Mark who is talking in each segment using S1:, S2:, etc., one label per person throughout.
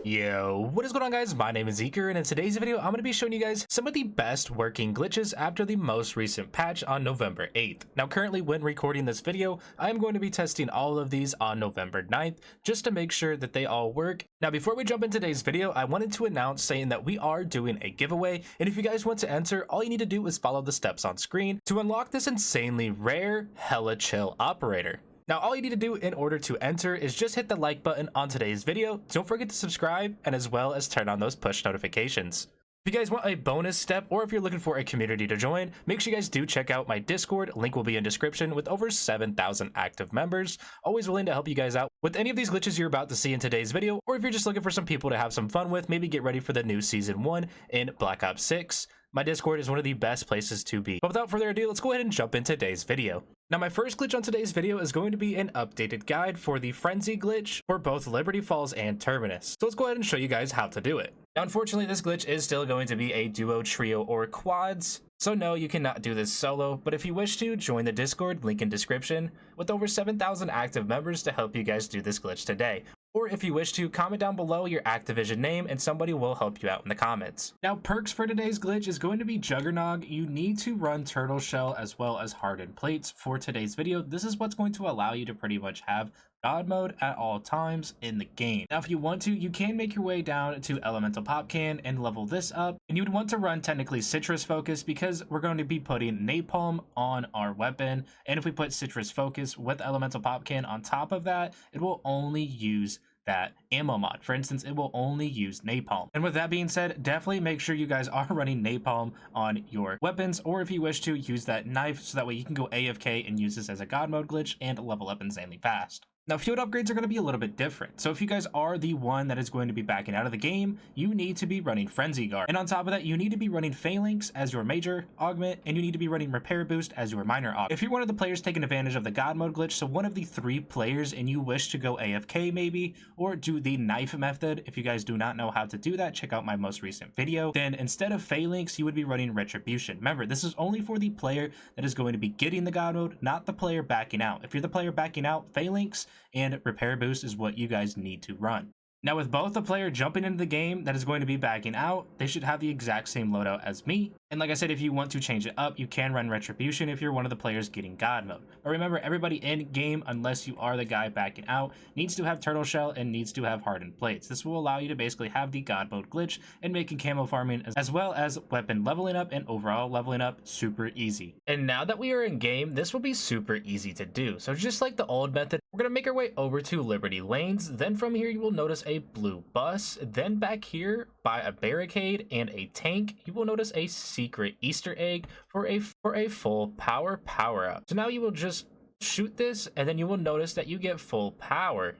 S1: Yo, what is going on guys? My name is Zeker, and in today's video I'm going to be showing you guys some of the best working glitches after the most recent patch on November 8th. Now currently when recording this video, I am going to be testing all of these on November 9th just to make sure that they all work. Now before we jump into today's video, I wanted to announce saying that we are doing a giveaway, and if you guys want to enter, all you need to do is follow the steps on screen to unlock this insanely rare hella chill operator. Now, all you need to do in order to enter is just hit the like button on today's video. Don't forget to subscribe, and as well as turn on those push notifications. If you guys want a bonus step, or if you're looking for a community to join, make sure you guys do check out my Discord. Link will be in description with over 7,000 active members. Always willing to help you guys out with any of these glitches you're about to see in today's video, or if you're just looking for some people to have some fun with, maybe get ready for the new Season 1 in Black Ops 6. My Discord is one of the best places to be. But without further ado, let's go ahead and jump into today's video. Now, my first glitch on today's video is going to be an updated guide for the Frenzy glitch for both Liberty Falls and Terminus. So let's go ahead and show you guys how to do it. Now, unfortunately, this glitch is still going to be a duo, trio, or quads. So no, you cannot do this solo, but if you wish to, join the Discord, link in description, with over 7,000 active members to help you guys do this glitch today. Or if you wish to, comment down below your Activision name and somebody will help you out in the comments. Now, perks for today's glitch is going to be Juggernog. You need to run Turtle Shell as well as Hardened Plates for today's video. This is what's going to allow you to pretty much have God mode at all times in the game. Now, if you want to, you can make your way down to Elemental Pop Can and level this up. And you would want to run technically Citrus Focus because we're going to be putting Napalm on our weapon. And if we put Citrus Focus with Elemental Pop Can on top of that, it will only use that ammo mod. For instance, it will only use napalm. And with that being said, definitely make sure you guys are running napalm on your weapons, or if you wish to, use that knife so that way you can go AFK and use this as a God mode glitch and level up insanely fast. Now, field upgrades are going to be a little bit different. So if you guys are the one that is going to be backing out of the game, you need to be running Frenzy Guard. And on top of that, you need to be running Phalanx as your major augment, and you need to be running Repair Boost as your minor augment. If you're one of the players taking advantage of the God mode glitch, so one of the 3 players, and you wish to go AFK maybe, or do the knife method, if you guys do not know how to do that, check out my most recent video, then instead of Phalanx, you would be running Retribution. Remember, this is only for the player that is going to be getting the God mode, not the player backing out. If you're the player backing out, Phalanx and Repair Boost is what you guys need to run. Now, with both the player jumping into the game that is going to be backing out, they should have the exact same loadout as me. And like I said, if you want to change it up, you can run Retribution if you're one of the players getting God mode. But remember, everybody in game, unless you are the guy backing out, needs to have Turtle Shell and needs to have Hardened Plates. This will allow you to basically have the God mode glitch and making camo farming as well as weapon leveling up and overall leveling up super easy. And now that we are in game, this will be super easy to do. So just like the old method, we're going to make our way over to Liberty Lanes. Then from here, you will notice a blue bus. Then back here by a barricade and a tank, you will notice a secret Easter egg for a full power up. So now you will just shoot this, and then you will notice that you get full power.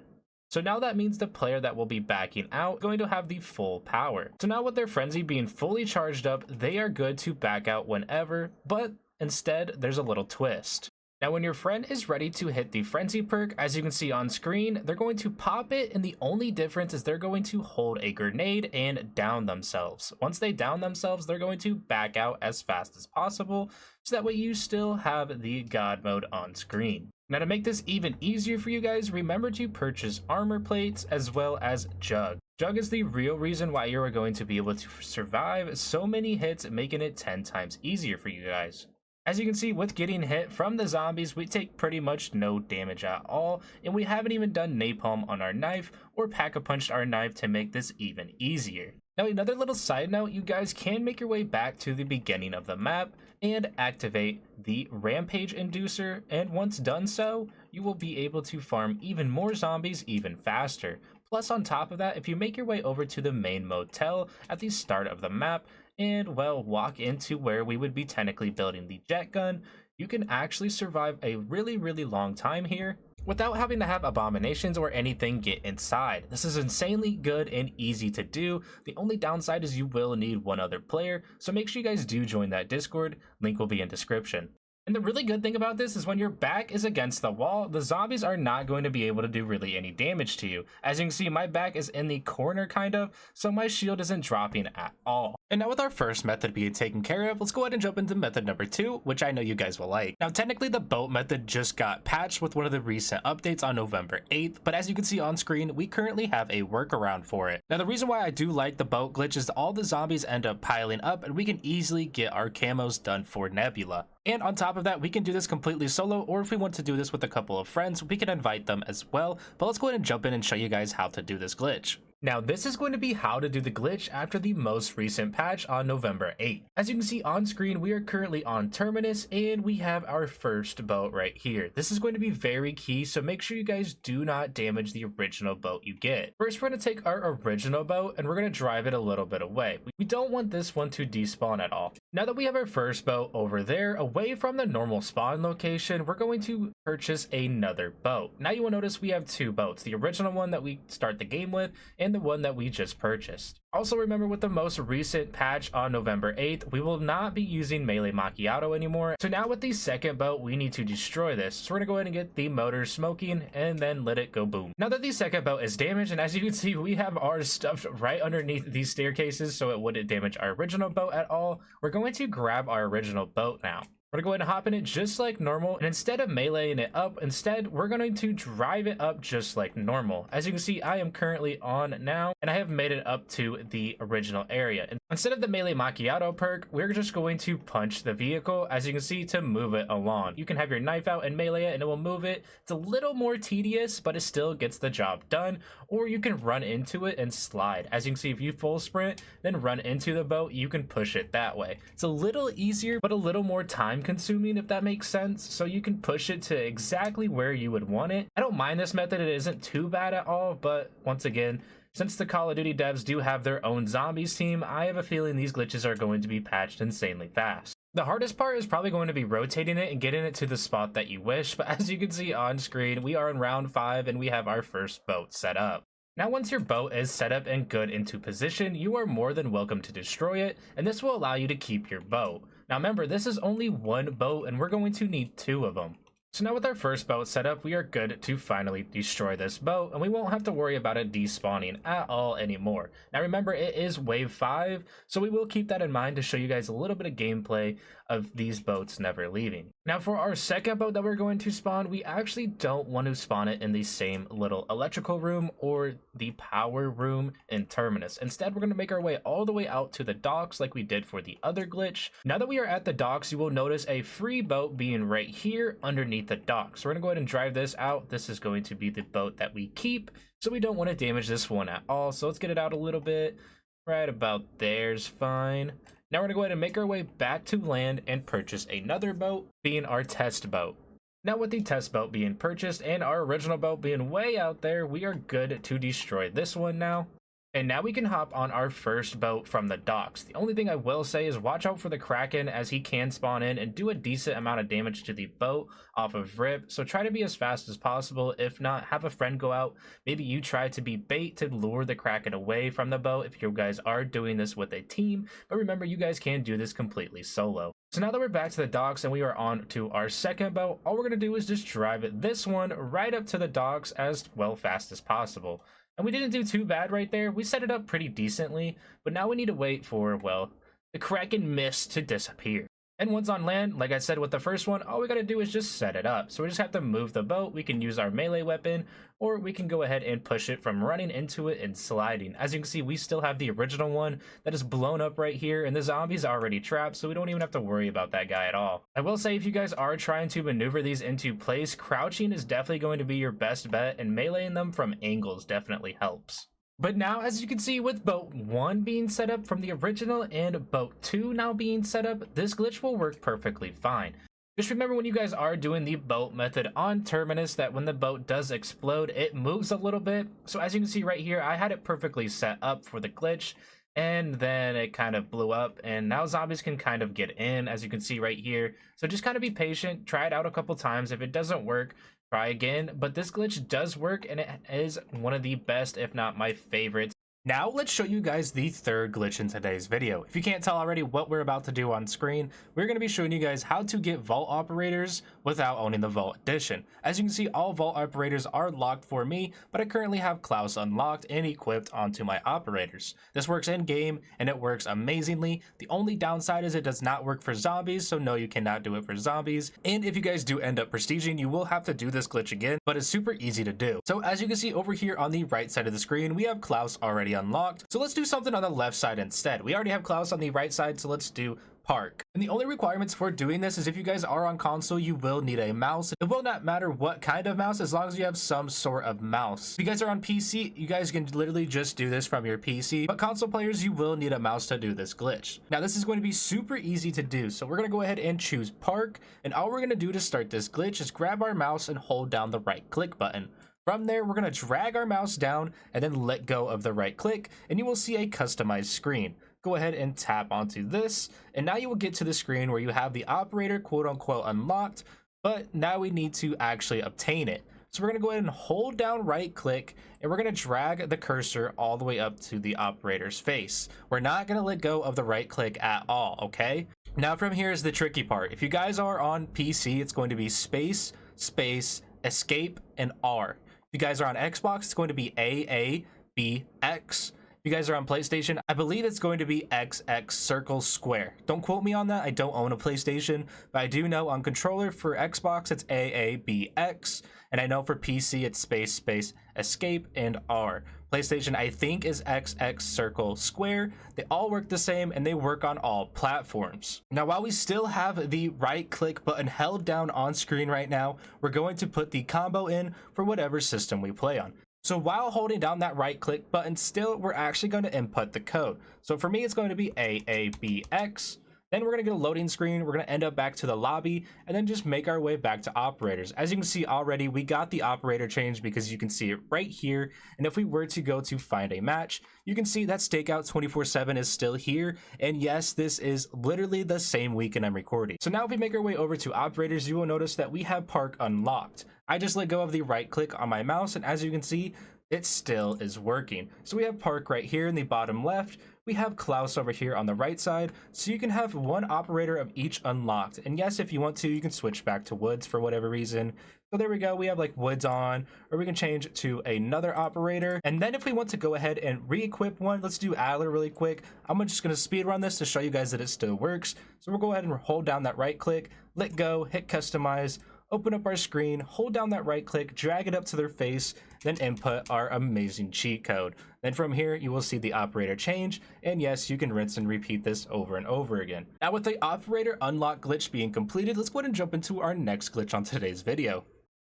S1: So now that means the player that will be backing out is going to have the full power. So now with their frenzy being fully charged up, they are good to back out whenever, but instead there's a little twist. Now, when your friend is ready to hit the Frenzy perk, as you can see on screen, they're going to pop it, and the only difference is they're going to hold a grenade and down themselves. Once they down themselves, they're going to back out as fast as possible, so that way you still have the God mode on screen. Now, to make this even easier for you guys, remember to purchase armor plates as well as Jug. Jug is the real reason why you are going to be able to survive so many hits, making it 10 times easier for you guys. As you can see, with getting hit from the zombies, we take pretty much no damage at all, and we haven't even done napalm on our knife or pack-a-punched our knife to make this even easier. Now, another little side note, you guys can make your way back to the beginning of the map and activate the Rampage Inducer, and once done so, you will be able to farm even more zombies even faster. Plus, on top of that, if you make your way over to the main motel at the start of the map, and well, walk into where we would be technically building the jet gun, you can actually survive a really long time here without having to have abominations or anything get inside. This is insanely good and easy to do. The only downside is you will need one other player, so make sure you guys do join that Discord. Link will be in description. And the really good thing about this is when your back is against the wall, the zombies are not going to be able to do really any damage to you. As you can see, my back is in the corner kind of, so my shield isn't dropping at all. And now with our first method being taken care of, let's go ahead and jump into method number 2, which I know you guys will like. Now technically the boat method just got patched with one of the recent updates on November 8th, but as you can see on screen, we currently have a workaround for it. Now the reason why I do like the boat glitch is all the zombies end up piling up and we can easily get our camos done for Nebula. And on top of that, we can do this completely solo, or if we want to do this with a couple of friends, we can invite them as well. But let's go ahead and jump in and show you guys how to do this glitch. Now this is going to be how to do the glitch after the most recent patch on November 8th. As you can see on screen, we are currently on Terminus and we have our first boat right here. This is going to be very key, so make sure you guys do not damage the original boat you get. First, we're going to take our original boat and we're going to drive it a little bit away. We don't want this one to despawn at all. Now that we have our first boat over there, away from the normal spawn location, we're going to purchase another boat. Now you will notice we have two boats, the original one that we start the game with and the one that we just purchased. Also remember, with the most recent patch on November 8th, we will not be using melee macchiato anymore. So now with the second boat, we need to destroy this. So we're gonna go ahead and get the motor smoking and then let it go boom. Now that the second boat is damaged, and as you can see, we have ours stuffed right underneath these staircases so it wouldn't damage our original boat at all, we're going to grab our original boat now. We're gonna go ahead and hop in it just like normal, and instead of meleeing it up, instead we're going to drive it up just like normal. As you can see, I am currently on now and I have made it up to the original area. And instead of the melee macchiato perk, we're just going to punch the vehicle, as you can see, to move it along. You can have your knife out and melee it and it will move it. It's a little more tedious, but it still gets the job done. Or you can run into it and slide. As you can see, if you full sprint then run into the boat, you can push it that way. It's a little easier but a little more time consuming, if that makes sense, so you can push it to exactly where you would want it. I don't mind this method, it isn't too bad at all, but once again, since the Call of Duty devs do have their own zombies team, I have a feeling these glitches are going to be patched insanely fast. The hardest part is probably going to be rotating it and getting it to the spot that you wish, but as you can see on screen, we are in round 5 and we have our first boat set up. Now once your boat is set up and good into position, you are more than welcome to destroy it, and this will allow you to keep your boat. Now remember, this is only one boat and we're going to need 2 of them. So now with our first boat set up, we are good to finally destroy this boat, and we won't have to worry about it despawning at all anymore. Now remember, it is wave 5, so we will keep that in mind to show you guys a little bit of gameplay of these boats never leaving. Now for our second boat that we're going to spawn, we actually don't want to spawn it in the same little electrical room or the power room in Terminus. Instead, we're going to make our way all the way out to the docks like we did for the other glitch. Now that we are at the docks, you will notice a free boat being right here underneath the docks. So we're going to go ahead and drive this out. This is going to be the boat that we keep, so we don't want to damage this one at all. So let's get it out a little bit. Right about there's fine. Now we're gonna go ahead and make our way back to land and purchase another boat, being our test boat. Now with the test boat being purchased and our original boat being way out there, we are good to destroy this one now. And now we can hop on our first boat from the docks. The only thing I will say is watch out for the Kraken, as he can spawn in and do a decent amount of damage to the boat off of rip. So try to be as fast as possible. If not, have a friend go out. Maybe you try to be bait to lure the Kraken away from the boat if you guys are doing this with a team. But remember, you guys can do this completely solo. So now that we're back to the docks and we are on to our second boat, all we're going to do is just drive this one right up to the docks as well fast as possible. And we didn't do too bad right there. We set it up pretty decently, but now we need to wait for, well, the Kraken mist to disappear. And once on land, like I said with the first one, all we gotta do is just set it up. So we just have to move the boat. We can use our melee weapon, or we can go ahead and push it from running into it and sliding. As you can see, we still have the original one that is blown up right here, and the zombie's already trapped, so we don't even have to worry about that guy at all. I will say, if you guys are trying to maneuver these into place, crouching is definitely going to be your best bet, and meleeing them from angles definitely helps. But now, as you can see, with boat 1 being set up from the original and boat 2 now being set up, this glitch will work perfectly fine. Just remember, when you guys are doing the boat method on Terminus, that when the boat does explode, it moves a little bit. So as you can see right here, I had it perfectly set up for the glitch, and then it kind of blew up, and now zombies can kind of get in, as you can see right here. So just kind of be patient, try it out a couple times. If it doesn't work, try again. But this glitch does work, and it is one of the best, if not my favorites, Now let's show you guys the third glitch in today's video. If you can't tell already what we're about to do on screen, we're going to be showing you guys how to get vault operators without owning the vault edition. As you can see, all vault operators are locked for me, but I currently have Klaus unlocked and equipped onto my operators. This works in game and it works amazingly. The only downside is it does not work for zombies, so no, you cannot do it for zombies. And if you guys do end up prestiging, you will have to do this glitch again, but it's super easy to do. So as you can see over here on the right side of the screen, we have Klaus already unlocked. So let's do something on the left side instead. We already have Klaus on the right side, so let's do park. And the only requirements for doing this is if you guys are on console, you will need a mouse. It will not matter what kind of mouse as long as you have some sort of mouse. If you guys are on PC, you guys can literally just do this from your PC, but console players, you will need a mouse to do this glitch. Now this is going to be super easy to do, so we're going to go ahead and choose park, and all we're going to do to start this glitch is grab our mouse and hold down the right click button. From there, we're going to drag our mouse down and then let go of the right click, and you will see a customized screen. Go ahead and tap onto this, and now you will get to the screen where you have the operator quote unquote unlocked, but now we need to actually obtain it. So we're going to go ahead and hold down right click, and we're going to drag the cursor all the way up to the operator's face. We're not going to let go of the right click at all, okay? Now from here is the tricky part. If you guys are on PC, it's going to be space, space, escape, and R. If you guys are on Xbox, it's going to be AABX. If you guys are on PlayStation, I believe it's going to be XX circle square. Don't quote me on that. I don't own a PlayStation, but I do know on controller for Xbox, it's AABX. And I know for PC, it's space, space, escape, and R. PlayStation, I think, is XX circle square. They all work the same and they work on all platforms. Now, while we still have the right click button held down on screen right now, we're going to put the combo in for whatever system we play on. So while holding down that right click button, still, we're actually going to input the code. So for me, it's going to be AABX. Then we're going to get a loading screen. We're going to end up back to the lobby and then just make our way back to operators. As you can see already, we got the operator change because you can see it right here. And if we were to go to find a match, you can see that Stakeout 24/7 is still here. And yes, this is literally the same weekend I'm recording. So now if we make our way over to operators, you will notice that we have park unlocked. I just let go of the right click on my mouse, and as you can see, it still is working. So we have park right here in the bottom left. We have Klaus over here on the right side, so you can have one operator of each unlocked. And yes, if you want to, you can switch back to Woods for whatever reason. So there we go, we have like Woods on, or we can change to another operator. And then if we want to go ahead and re-equip one, let's do Adler really quick. I'm just gonna speed run this to show you guys that it still works. So we'll go ahead and hold down that right click, let go, hit customize, open up our screen, hold down that right click, drag it up to their face, then input our amazing cheat code. Then from here, you will see the operator change, and yes, you can rinse and repeat this over and over again. Now with the operator unlock glitch being completed, let's go ahead and jump into our next glitch on today's video.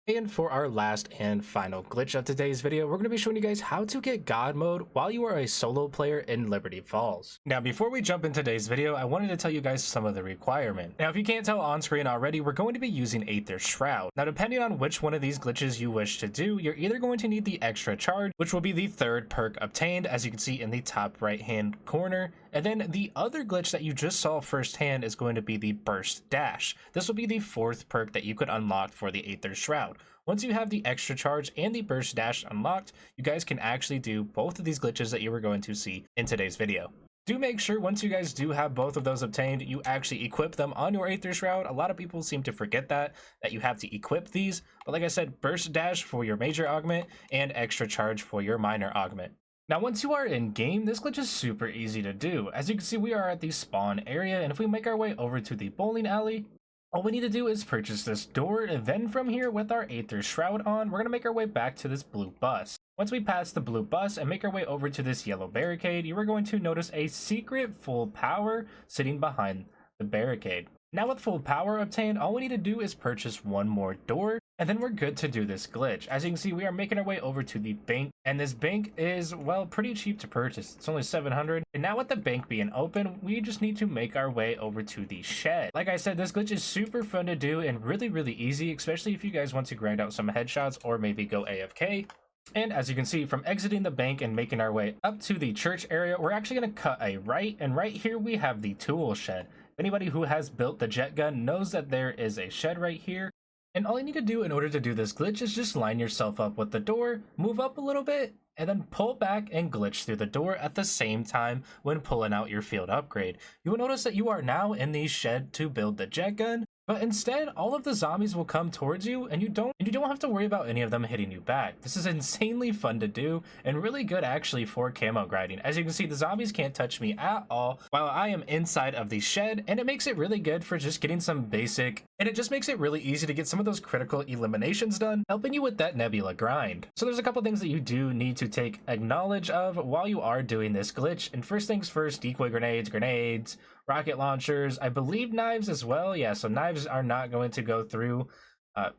S1: And for our last and final glitch of today's video, we're going to be showing you guys how to get God mode while you are a solo player in Liberty Falls. Now, before we jump into today's video, I wanted to tell you guys some of the requirement. Now, if you can't tell on screen already, we're going to be using Aether Shroud. Now, depending on which one of these glitches you wish to do, you're either going to need the extra charge, which will be the third perk obtained, as you can see in the top right hand corner. And then the other glitch that you just saw firsthand is going to be the Burst Dash. This will be the fourth perk that you could unlock for the Aether Shroud. Once you have the extra charge and the Burst Dash unlocked, you guys can actually do both of these glitches that you were going to see in today's video. Do make sure once you guys do have both of those obtained, you actually equip them on your Aether Shroud. A lot of people seem to forget that you have to equip these. But like I said, Burst Dash for your major augment and extra charge for your minor augment. Now, once you are in game, this glitch is super easy to do. As you can see, we are at the spawn area, and if we make our way over to the bowling alley, all we need to do is purchase this door, and then from here, with our Aether Shroud on, we're going to make our way back to this blue bus. Once we pass the blue bus and make our way over to this yellow barricade, you are going to notice a secret full power sitting behind the barricade. Now with full power obtained, all we need to do is purchase one more door, and then we're good to do this glitch. As you can see, we are making our way over to the bank, and this bank is, well, pretty cheap to purchase. It's only 700. And now with the bank being open, we just need to make our way over to the shed. Like I said, this glitch is super fun to do and really, really easy, especially if you guys want to grind out some headshots or maybe go AFK. And as you can see, from exiting the bank and making our way up to the church area, we're actually going to cut a right, and right here we have the tool shed. Anybody who has built the jet gun knows that there is a shed right here. And all you need to do in order to do this glitch is just line yourself up with the door, move up a little bit, and then pull back and glitch through the door at the same time when pulling out your field upgrade. You will notice that you are now in the shed to build the jet gun, but instead all of the zombies will come towards you and you don't have to worry about any of them hitting you back. This is insanely fun to do and really good actually for camo grinding. As you can see, the zombies can't touch me at all while I am inside of the shed, and it makes it really good for just getting some basic, and it just makes it really easy to get some of those critical eliminations done, helping you with that Nebula grind. So there's a couple things that you do need to take acknowledge of while you are doing this glitch. And first things first, decoy grenades, rocket launchers, I believe knives as well. Yeah, so knives are not going to go through.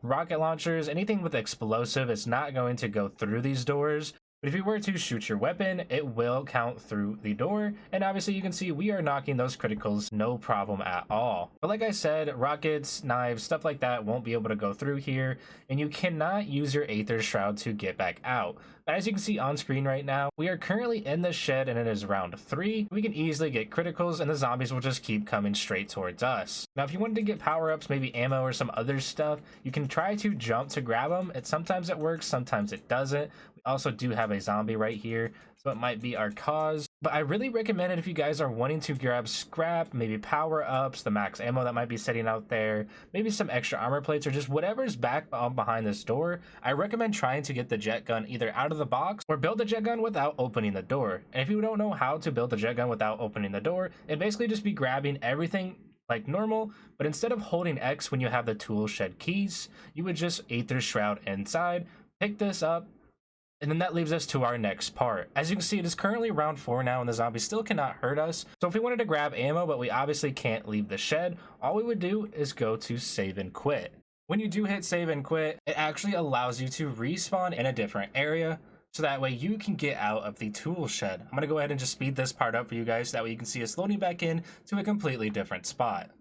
S1: Rocket launchers, anything with explosive is not going to go through these doors. But if you were to shoot your weapon, it will count through the door. And obviously you can see we are knocking those criticals no problem at all. But like I said, rockets, knives, stuff like that won't be able to go through here. And you cannot use your Aether Shroud to get back out. But as you can see on screen right now, we are currently in the shed and it is round 3. We can easily get criticals and the zombies will just keep coming straight towards us. Now if you wanted to get power-ups, maybe ammo or some other stuff, you can try to jump to grab them. Sometimes it works, sometimes it doesn't. We also do have a zombie right here, so it might be our cause. But I really recommend it if you guys are wanting to grab scrap, maybe power-ups, the max ammo that might be sitting out there, maybe some extra armor plates, or just whatever's back behind this door. I recommend trying to get the jet gun either out of the box or build the jet gun without opening the door. And if you don't know how to build the jet gun without opening the door, it basically just be grabbing everything like normal, but instead of holding X when you have the tool shed keys, you would just Aether Shroud inside, pick this up, and then that leaves us to our next part. As you can see, it is currently round 4 now and the zombies still cannot hurt us. So if we wanted to grab ammo, but we obviously can't leave the shed, all we would do is go to save and quit. When you do hit save and quit, it actually allows you to respawn in a different area, so that way you can get out of the tool shed. I'm gonna go ahead and just speed this part up for you guys, so that way you can see us loading back in to a completely different spot.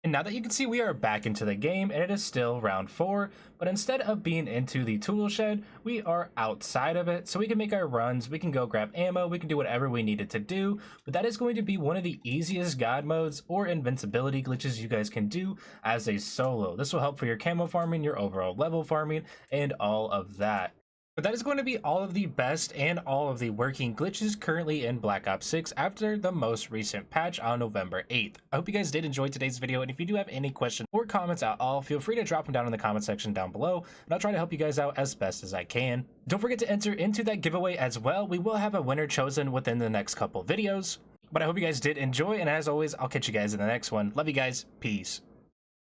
S1: And now that you can see we are back into the game and it is still round 4, but instead of being into the tool shed, we are outside of it, so we can make our runs, we can go grab ammo, we can do whatever we needed to do. But that is going to be one of the easiest god modes or invincibility glitches you guys can do as a solo. This will help for your camo farming, your overall level farming, and all of that. But that is going to be all of the best and all of the working glitches currently in Black Ops 6 after the most recent patch on November 8th. I hope you guys did enjoy today's video, and if you do have any questions or comments at all, feel free to drop them down in the comment section down below, and I'll try to help you guys out as best as I can. Don't forget to enter into that giveaway as well. We will have a winner chosen within the next couple videos. But I hope you guys did enjoy, and as always, I'll catch you guys in the next one. Love you guys. Peace.